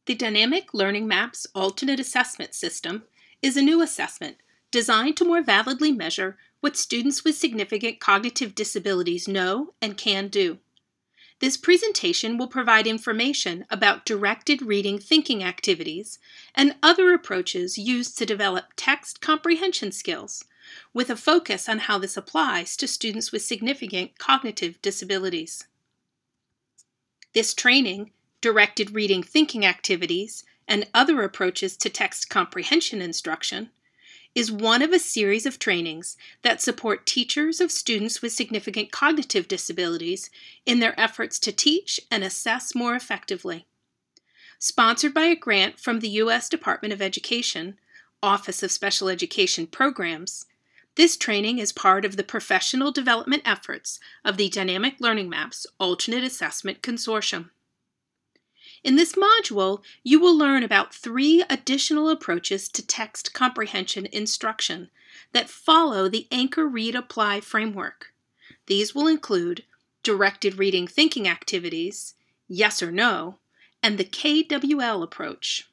The Dynamic Learning Maps Alternate Assessment System is a new assessment designed to more validly measure what students with significant cognitive disabilities know and can do. This presentation will provide information about directed reading thinking activities and other approaches used to develop text comprehension skills, with a focus on how this applies to students with significant cognitive disabilities. This training, Directed Reading Thinking Activities, and Other Approaches to Text Comprehension Instruction, is one of a series of trainings that support teachers of students with significant cognitive disabilities in their efforts to teach and assess more effectively. Sponsored by a grant from the U.S. Department of Education, Office of Special Education Programs, this training is part of the professional development efforts of the Dynamic Learning Maps Alternate Assessment Consortium. In this module, you will learn about 3 additional approaches to text comprehension instruction that follow the Anchor Read Apply framework. These will include directed reading thinking activities, yes or no, and the KWL approach.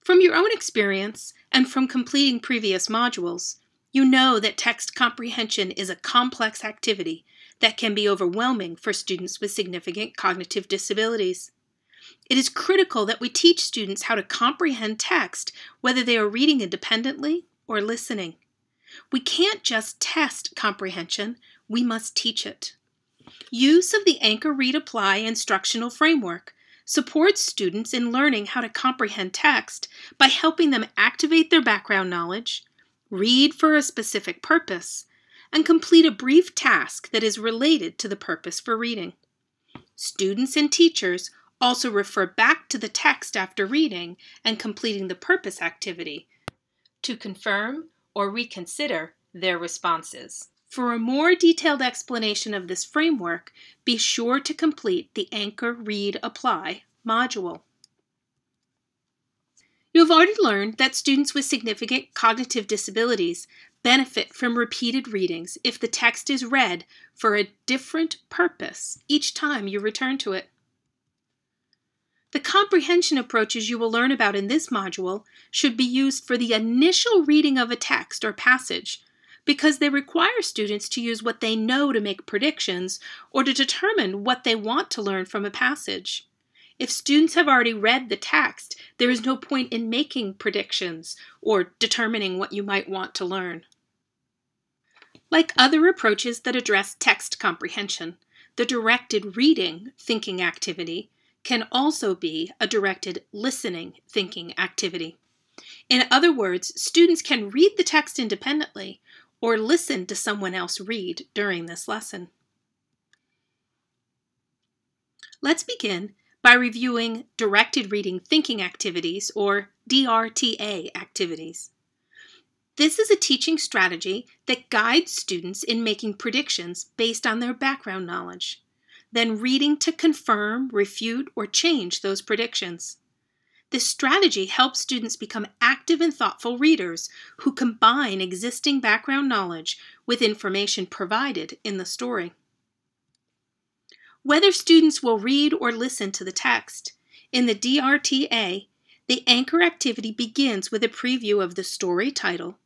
From your own experience and from completing previous modules, you know that text comprehension is a complex activity that can be overwhelming for students with significant cognitive disabilities. It is critical that we teach students how to comprehend text, whether they are reading independently or listening. We can't just test comprehension, we must teach it. Use of the Anchor Read Apply instructional framework supports students in learning how to comprehend text by helping them activate their background knowledge, read for a specific purpose, and complete a brief task that is related to the purpose for reading. Students and teachers also refer back to the text after reading and completing the purpose activity to confirm or reconsider their responses. For a more detailed explanation of this framework, be sure to complete the Anchor Read Apply module. You have already learned that students with significant cognitive disabilities benefit from repeated readings if the text is read for a different purpose each time you return to it. The comprehension approaches you will learn about in this module should be used for the initial reading of a text or passage because they require students to use what they know to make predictions or to determine what they want to learn from a passage. If students have already read the text, there is no point in making predictions or determining what you might want to learn. Like other approaches that address text comprehension, the directed reading thinking activity can also be a directed listening thinking activity. In other words, students can read the text independently or listen to someone else read during this lesson. Let's begin by reviewing directed reading thinking activities, or DRTA activities. This is a teaching strategy that guides students in making predictions based on their background knowledge, then reading to confirm, refute, or change those predictions. This strategy helps students become active and thoughtful readers who combine existing background knowledge with information provided in the story. Whether students will read or listen to the text, in the DRTA, the anchor activity begins with a preview of the story title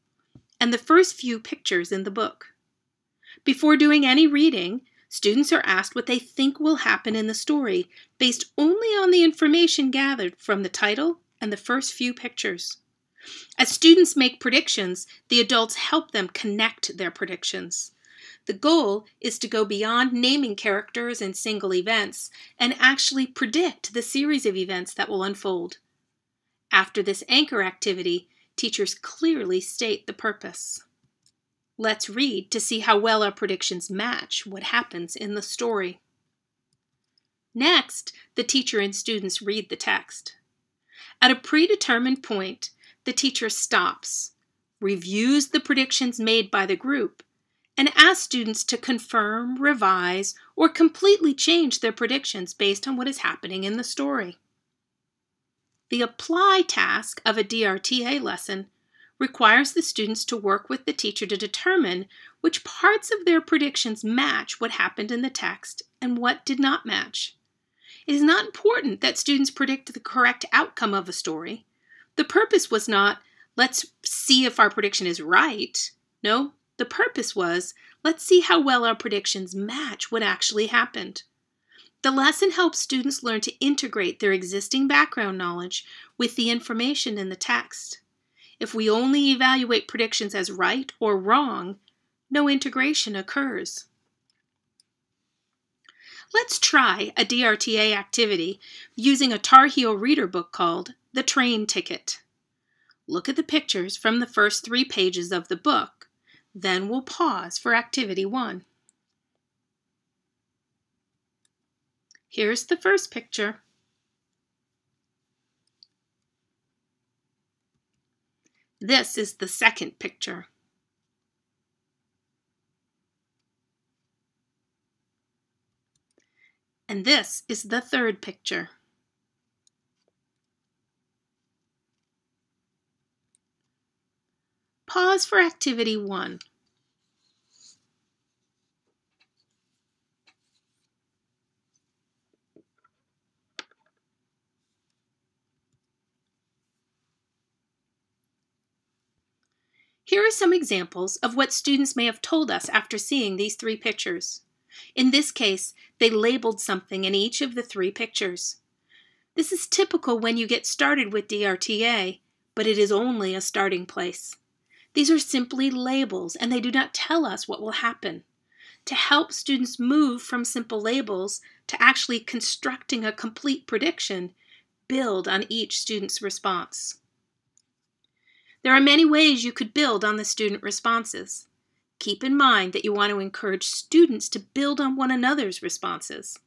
and the first few pictures in the book. Before doing any reading, students are asked what they think will happen in the story based only on the information gathered from the title and the first few pictures. As students make predictions, the adults help them connect their predictions. The goal is to go beyond naming characters and single events and actually predict the series of events that will unfold. After this anchor activity, teachers clearly state the purpose. Let's read to see how well our predictions match what happens in the story. Next, the teacher and students read the text. At a predetermined point, the teacher stops, reviews the predictions made by the group, and asks students to confirm, revise, or completely change their predictions based on what is happening in the story. The apply task of a DRTA lesson requires the students to work with the teacher to determine which parts of their predictions match what happened in the text and what did not match. It is not important that students predict the correct outcome of a story. The purpose was not, let's see if our prediction is right. No, the purpose was, let's see how well our predictions match what actually happened. The lesson helps students learn to integrate their existing background knowledge with the information in the text. If we only evaluate predictions as right or wrong, no integration occurs. Let's try a DRTA activity using a Tar Heel reader book called The Train Ticket. Look at the pictures from the first 3 pages of the book. Then we'll pause for activity 1. Here's the first picture. This is the second picture. And this is the third picture. Pause for activity 1. Here are some examples of what students may have told us after seeing these 3 pictures. In this case, they labeled something in each of the 3 pictures. This is typical when you get started with DRTA, but it is only a starting place. These are simply labels, and they do not tell us what will happen. To help students move from simple labels to actually constructing a complete prediction, build on each student's response. There are many ways you could build on the student responses. Keep in mind that you want to encourage students to build on one another's responses.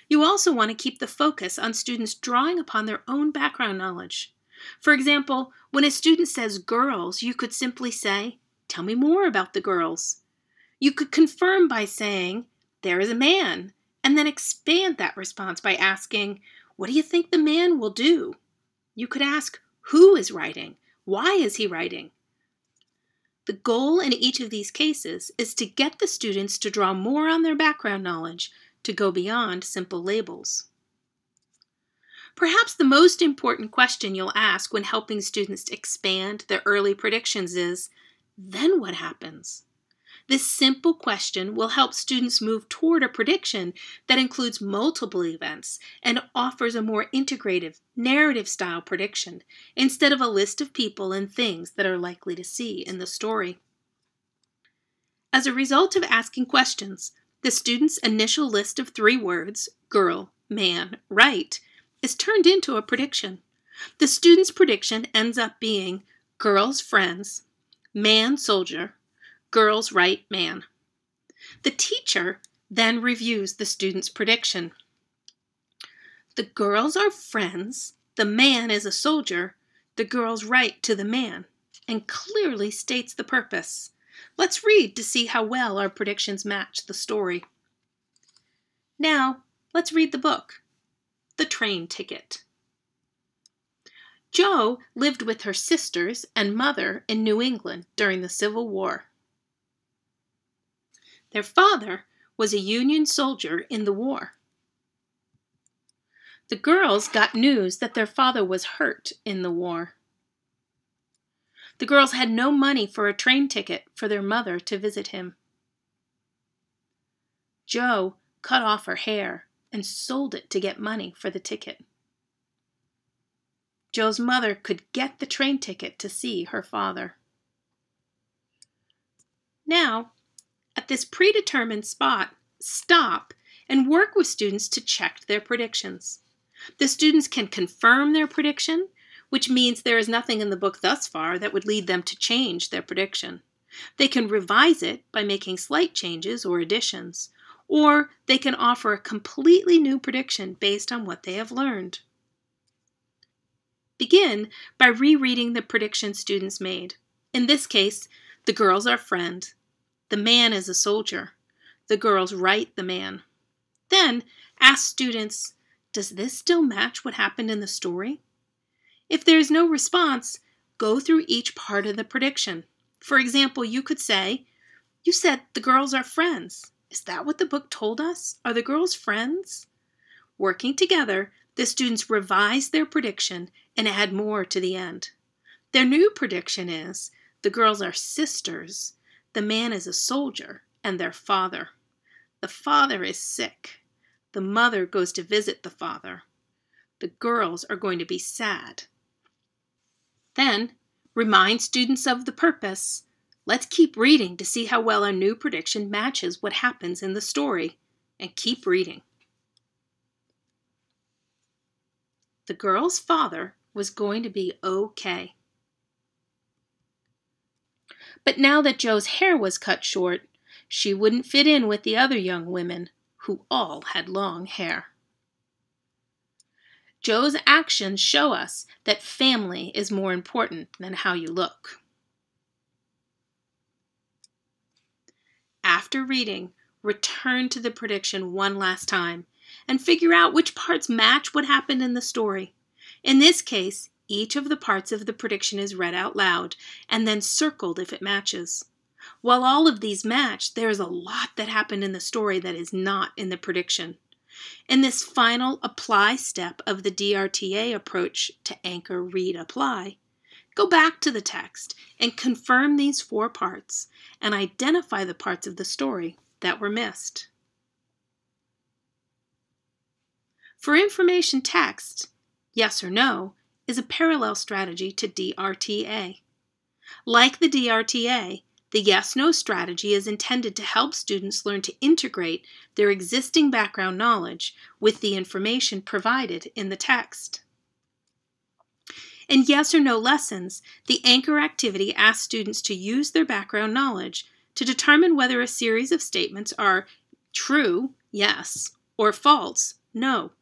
You also want to keep the focus on students drawing upon their own background knowledge. For example, when a student says girls, you could simply say, "Tell me more about the girls." You could confirm by saying, "There is a man," and then expand that response by asking, "What do you think the man will do?" You could ask, "Who is writing? Why is he writing?" The goal in each of these cases is to get the students to draw more on their background knowledge, to go beyond simple labels. Perhaps the most important question you'll ask when helping students expand their early predictions is, then what happens? This simple question will help students move toward a prediction that includes multiple events and offers a more integrative, narrative-style prediction instead of a list of people and things that are likely to see in the story. As a result of asking questions, the student's initial list of 3 words, girl, man, right, is turned into a prediction. The student's prediction ends up being girls, friends, man, soldier, girls write man. The teacher then reviews the student's prediction. The girls are friends, the man is a soldier, the girls write to the man, and clearly states the purpose. Let's read to see how well our predictions match the story. Now, let's read the book, The Train Ticket. Jo lived with her sisters and mother in New England during the Civil War. Their father was a Union soldier in the war. The girls got news that their father was hurt in the war. The girls had no money for a train ticket for their mother to visit him. Jo cut off her hair and sold it to get money for the ticket. Jo's mother could get the train ticket to see her father. Now, at this predetermined spot, stop and work with students to check their predictions. The students can confirm their prediction, which means there is nothing in the book thus far that would lead them to change their prediction. They can revise it by making slight changes or additions, or they can offer a completely new prediction based on what they have learned. Begin by rereading the prediction students made. In this case, the girls are friends. The man is a soldier. The girls write the man. Then ask students, does this still match what happened in the story? If there is no response, go through each part of the prediction. For example, you could say, you said the girls are friends. Is that what the book told us? Are the girls friends? Working together, the students revise their prediction and add more to the end. Their new prediction is the girls are sisters, the man is a soldier, and their father. The father is sick. The mother goes to visit the father. The girls are going to be sad. Then, remind students of the purpose. Let's keep reading to see how well our new prediction matches what happens in the story. And keep reading. The girl's father was going to be okay. But now that Jo's hair was cut short, she wouldn't fit in with the other young women, who all had long hair. Jo's actions show us that family is more important than how you look. After reading, return to the prediction one last time and figure out which parts match what happened in the story. In this case, each of the parts of the prediction is read out loud and then circled if it matches. While all of these match, there is a lot that happened in the story that is not in the prediction. In this final apply step of the DRTA approach to anchor, read, apply, go back to the text and confirm these 4 parts and identify the parts of the story that were missed. For information text, yes or no is a parallel strategy to DRTA. Like the DRTA, the yes-no strategy is intended to help students learn to integrate their existing background knowledge with the information provided in the text. In yes or no lessons, the anchor activity asks students to use their background knowledge to determine whether a series of statements are true, yes, or false, no.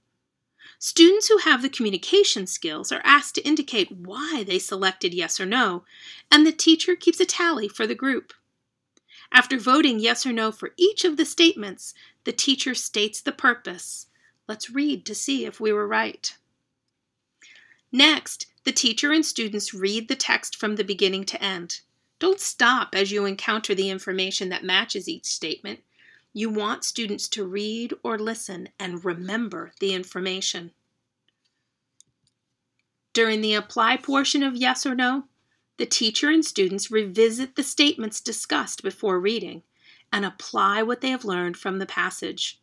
Students who have the communication skills are asked to indicate why they selected yes or no, and the teacher keeps a tally for the group. After voting yes or no for each of the statements, the teacher states the purpose. Let's read to see if we were right. Next, the teacher and students read the text from the beginning to end. Don't stop as you encounter the information that matches each statement. You want students to read or listen and remember the information. During the apply portion of yes or no, the teacher and students revisit the statements discussed before reading and apply what they have learned from the passage.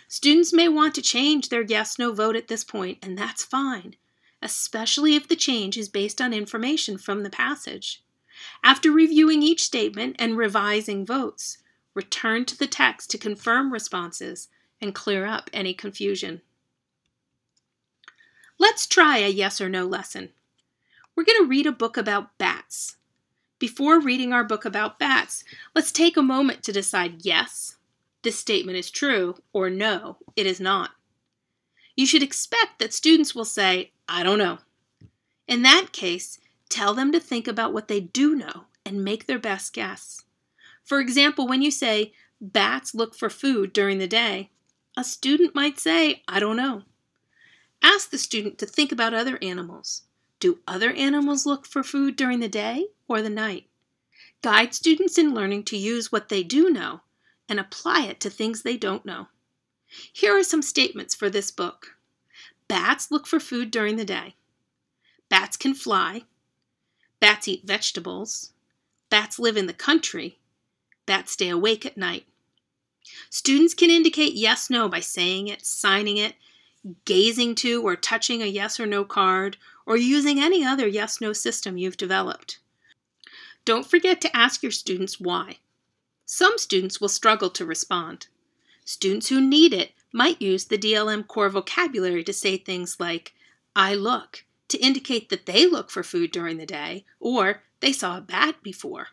Students may want to change their yes-no vote at this point, and that's fine, especially if the change is based on information from the passage. After reviewing each statement and revising votes, return to the text to confirm responses and clear up any confusion. Let's try a yes or no lesson. We're going to read a book about bats. Before reading our book about bats, let's take a moment to decide yes, this statement is true, or no, it is not. You should expect that students will say, I don't know. In that case, tell them to think about what they do know and make their best guess. For example, when you say, bats look for food during the day, a student might say, I don't know. Ask the student to think about other animals. Do other animals look for food during the day or the night? Guide students in learning to use what they do know and apply it to things they don't know. Here are some statements for this book. Bats look for food during the day. Bats can fly. Bats eat vegetables. Bats live in the country. Bats stay awake at night. Students can indicate yes, no by saying it, signing it, gazing to or touching a yes or no card, or using any other yes-no system you've developed. Don't forget to ask your students why. Some students will struggle to respond. Students who need it might use the DLM core vocabulary to say things like, I look, to indicate that they look for food during the day, or they saw a bat before.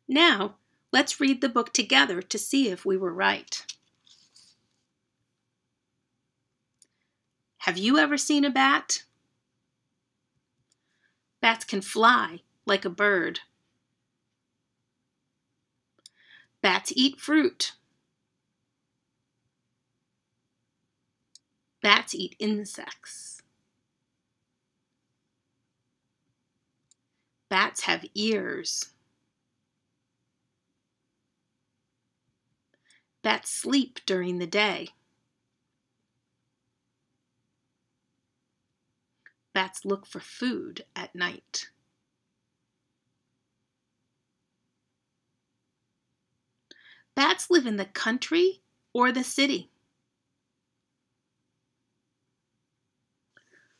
Now, let's read the book together to see if we were right. Have you ever seen a bat? Bats can fly like a bird. Bats eat fruit. Bats eat insects. Bats have ears. Bats sleep during the day. Bats look for food at night. Bats live in the country or the city.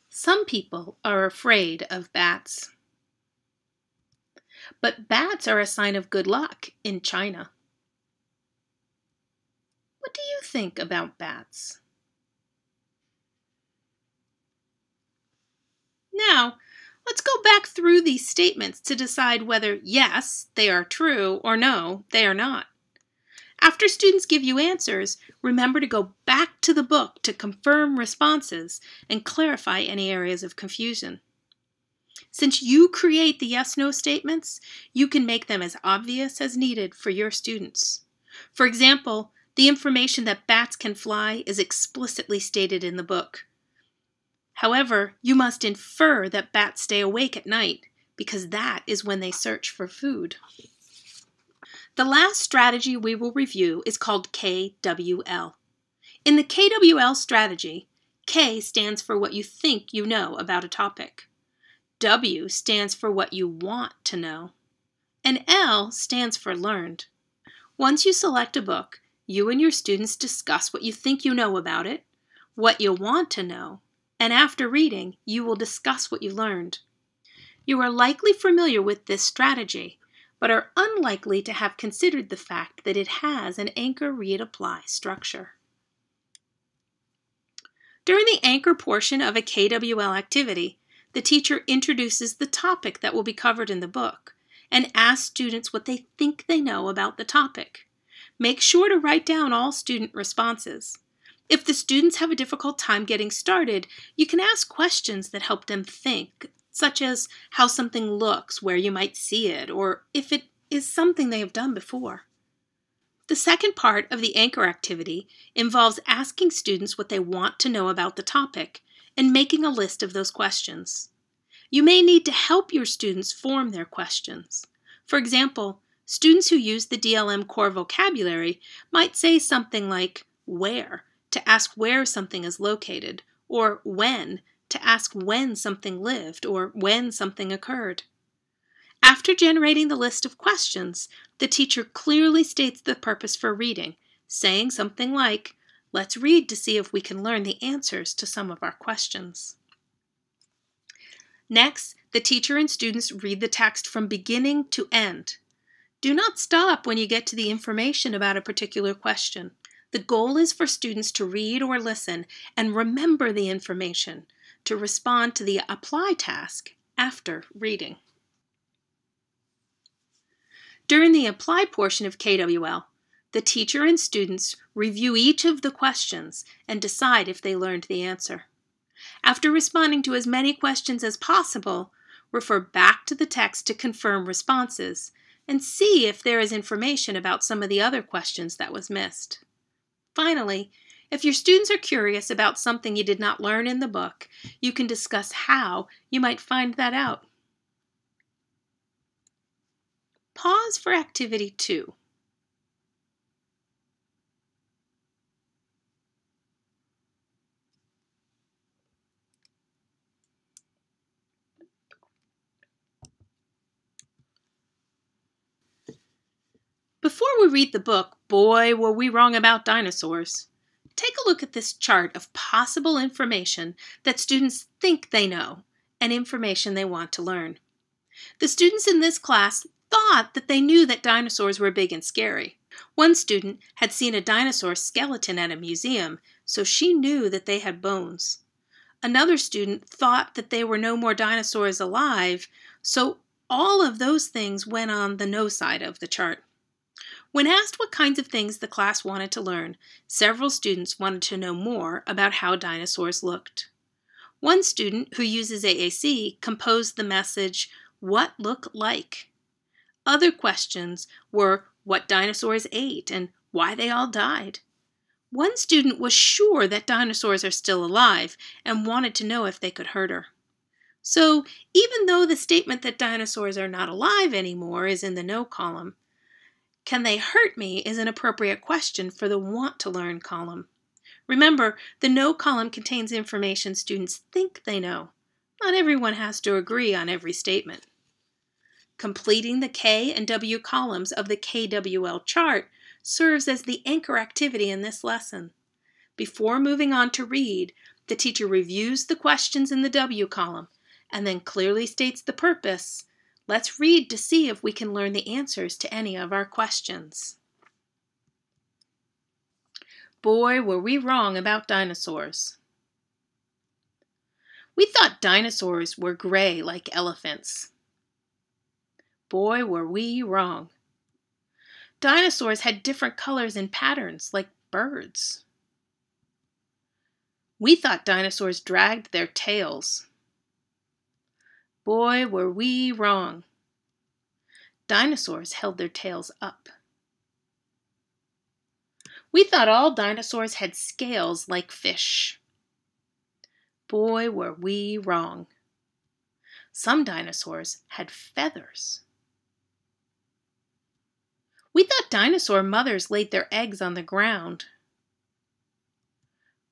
Some people are afraid of bats. But bats are a sign of good luck in China. What do you think about bats? Now, let's go back through these statements to decide whether yes, they are true, or no, they are not. After students give you answers, remember to go back to the book to confirm responses and clarify any areas of confusion. Since you create the yes-no statements, you can make them as obvious as needed for your students. For example, the information that bats can fly is explicitly stated in the book. However, you must infer that bats stay awake at night because that is when they search for food. The last strategy we will review is called KWL. In the KWL strategy, K stands for what you think you know about a topic. W stands for what you want to know. And L stands for learned. Once you select a book, you and your students discuss what you think you know about it, what you want to know, and after reading, you will discuss what you learned. You are likely familiar with this strategy, but are unlikely to have considered the fact that it has an anchor, read, apply structure. During the anchor portion of a KWL activity, the teacher introduces the topic that will be covered in the book and asks students what they think they know about the topic. Make sure to write down all student responses. If the students have a difficult time getting started, you can ask questions that help them think, such as how something looks, where you might see it, or if it is something they have done before. The second part of the anchor activity involves asking students what they want to know about the topic and making a list of those questions. You may need to help your students form their questions. For example, students who use the DLM core vocabulary might say something like where to ask where something is located, or when to ask when something lived or when something occurred. After generating the list of questions, the teacher clearly states the purpose for reading, saying something like, "Let's read to see if we can learn the answers to some of our questions." Next, the teacher and students read the text from beginning to end. Do not stop when you get to the information about a particular question. The goal is for students to read or listen and remember the information, to respond to the apply task after reading. During the apply portion of KWL, the teacher and students review each of the questions and decide if they learned the answer. After responding to as many questions as possible, refer back to the text to confirm responses and see if there is information about some of the other questions that was missed. Finally, if your students are curious about something you did not learn in the book, you can discuss how you might find that out. Pause for Activity 2. Before we read the book, boy, were we wrong about dinosaurs. Take a look at this chart of possible information that students think they know and information they want to learn. The students in this class thought that they knew that dinosaurs were big and scary. One student had seen a dinosaur skeleton at a museum, so she knew that they had bones. Another student thought that there were no more dinosaurs alive, so all of those things went on the no side of the chart. When asked what kinds of things the class wanted to learn, several students wanted to know more about how dinosaurs looked. One student, who uses AAC, composed the message, "What look like?" Other questions were what dinosaurs ate and why they all died. One student was sure that dinosaurs are still alive and wanted to know if they could hurt her. So even though the statement that dinosaurs are not alive anymore is in the no column, Can they hurt me is an appropriate question for the want to learn column. Remember, the know column contains information students think they know. Not everyone has to agree on every statement. Completing the K and W columns of the KWL chart serves as the anchor activity in this lesson. Before moving on to read, the teacher reviews the questions in the W column and then clearly states the purpose. Let's read to see if we can learn the answers to any of our questions. Boy, were we wrong about dinosaurs. We thought dinosaurs were gray like elephants. Boy, were we wrong. Dinosaurs had different colors and patterns like birds. We thought dinosaurs dragged their tails. Boy, were we wrong. Dinosaurs held their tails up. We thought all dinosaurs had scales like fish. Boy, were we wrong. Some dinosaurs had feathers. We thought dinosaur mothers laid their eggs on the ground.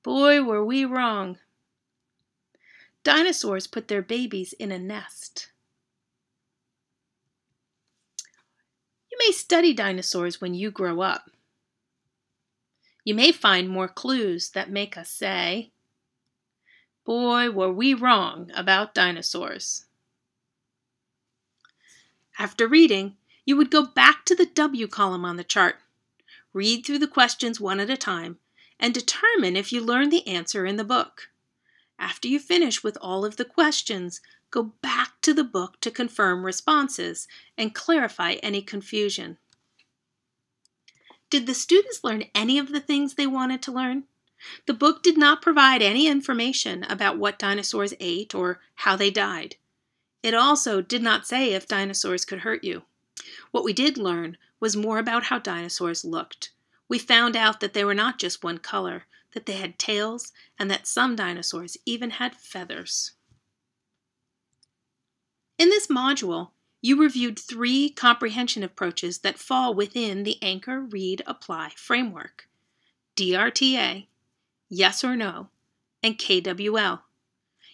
Boy, were we wrong. Dinosaurs put their babies in a nest. You may study dinosaurs when you grow up. You may find more clues that make us say, boy, were we wrong about dinosaurs. After reading, you would go back to the W column on the chart, read through the questions one at a time, and determine if you learned the answer in the book. After you finish with all of the questions, go back to the book to confirm responses and clarify any confusion. Did the students learn any of the things they wanted to learn? The book did not provide any information about what dinosaurs ate or how they died. It also did not say if dinosaurs could hurt you. What we did learn was more about how dinosaurs looked. We found out that they were not just one color, that they had tails, and that some dinosaurs even had feathers. In this module, you reviewed 3 comprehension approaches that fall within the Anchor, Read, Apply framework: DRTA, Yes or No, and KWL.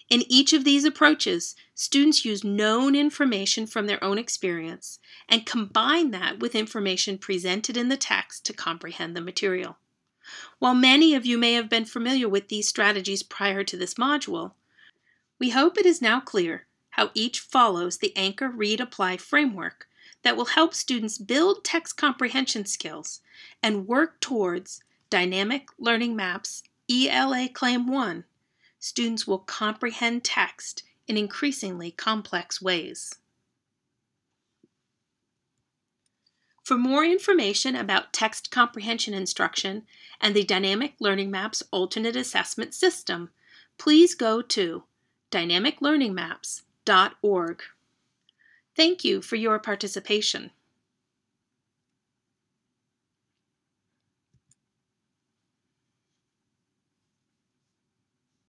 In each of these approaches, students use known information from their own experience and combine that with information presented in the text to comprehend the material. While many of you may have been familiar with these strategies prior to this module, we hope it is now clear how each follows the Anchor, Read, Apply framework that will help students build text comprehension skills and work towards Dynamic Learning Maps ELA Claim 1. Students will comprehend text in increasingly complex ways. For more information about text comprehension instruction and the Dynamic Learning Maps Alternate Assessment System, please go to dynamiclearningmaps.org. Thank you for your participation.